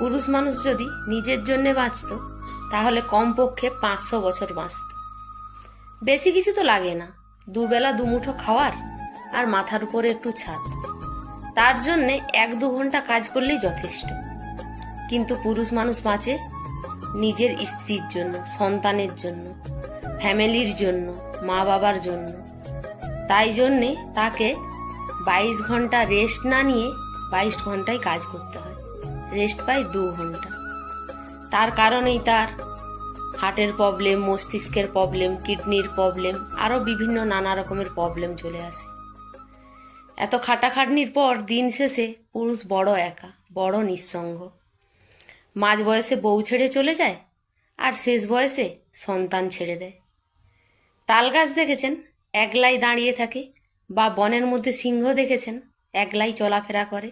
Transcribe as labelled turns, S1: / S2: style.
S1: পুরুষ মানুষ যদি নিজের জন্যে বাঁচত তাহলে কমপক্ষে 500 বছর বাঁচত। বেশি কিছু তো লাগে না, দুবেলা দুমুঠো খাওয়ার আর মাথার উপরে একটু ছাদ। তার জন্যে 1-2 ঘন্টা কাজ করলেই যথেষ্ট। কিন্তু পুরুষ মানুষ বাঁচে নিজের স্ত্রীর জন্য, সন্তানের জন্য, ফ্যামিলির জন্য, মা বাবার জন্য। তাই জন্যে তাকে 22 ঘন্টা রেস্ট না নিয়ে 22 ঘন্টায় কাজ করতে হয়, রেস্ট পায় 2 ঘন্টা। তার কারণেই তার হার্টের প্রবলেম, মস্তিষ্কের প্রবলেম, কিডনির প্রবলেম, আরও বিভিন্ন নানা রকমের প্রবলেম চলে আসে। এত খাটাখাটনির পর দিন শেষে পুরুষ বড় একা, বড় নিঃসঙ্গ। মাঝ বয়সে বউ ছেড়ে চলে যায় আর শেষ বয়সে সন্তান ছেড়ে দেয়। তাল গাছ দেখেছেন একলাই দাঁড়িয়ে থাকে, বা বনের মধ্যে সিংহ দেখেছেন একলাই চলাফেরা করে।